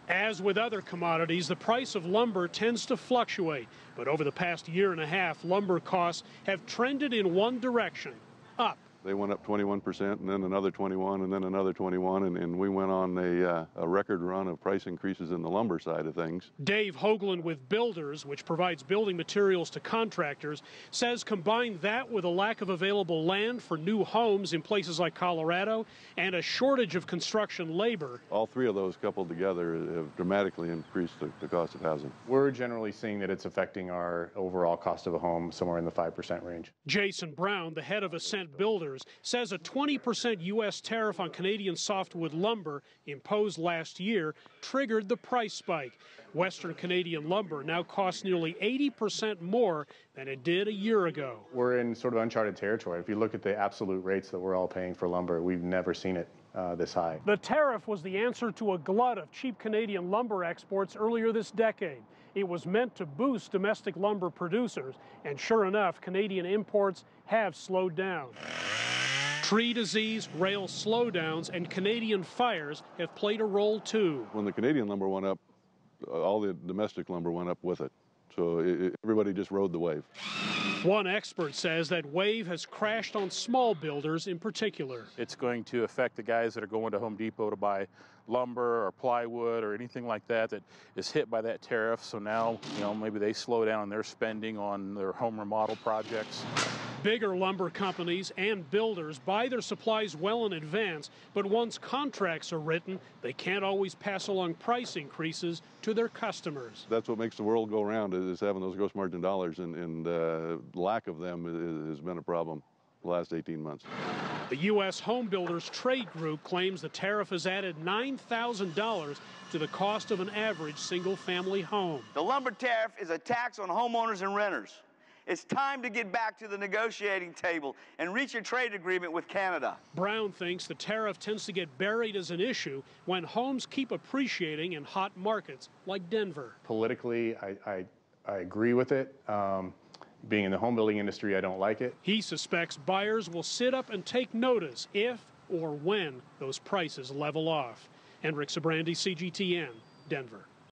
As with other commodities, the price of lumber tends to fluctuate. But over the past year and a half, lumber costs have trended in one direction, up. They went up 21%, and then another 21, and then another 21, and we went on a record run of price increases in the lumber side of things. Dave Hoagland with Builders, which provides building materials to contractors, says combine that with a lack of available land for new homes in places like Colorado and a shortage of construction labor. All three of those coupled together have dramatically increased the cost of housing. We're generally seeing that it's affecting our overall cost of a home somewhere in the 5% range. Jason Brown, the head of Ascent Builders, says a 20% U.S. tariff on Canadian softwood lumber imposed last year triggered the price spike. Western Canadian lumber now costs nearly 80% more than it did a year ago. We're in sort of uncharted territory. If you look at the absolute rates that we're all paying for lumber, we've never seen it this high. The tariff was the answer to a glut of cheap Canadian lumber exports earlier this decade. It was meant to boost domestic lumber producers, and sure enough, Canadian imports have slowed down. Tree disease, rail slowdowns, and Canadian fires have played a role too. When the Canadian lumber went up, all the domestic lumber went up with it. So everybody just rode the wave. One expert says that wave has crashed on small builders in particular. It's going to affect the guys that are going to Home Depot to buy lumber or plywood or anything like that that is hit by that tariff. So now, maybe they slow down their spending on their home remodel projects. Bigger lumber companies and builders buy their supplies well in advance, but once contracts are written, they can't always pass along price increases to their customers. That's what makes the world go round, is having those gross margin dollars, and lack of them has been a problem the last 18 months. The U.S. Home Builders Trade Group claims the tariff has added $9,000 to the cost of an average single-family home. The lumber tariff is a tax on homeowners and renters. It's time to get back to the negotiating table and reach a trade agreement with Canada. Brown thinks the tariff tends to get buried as an issue when homes keep appreciating in hot markets like Denver. Politically, I agree with it. Being in the home building industry, I don't like it. He suspects buyers will sit up and take notice if or when those prices level off. Hendrik, Sybrandy, CGTN, Denver.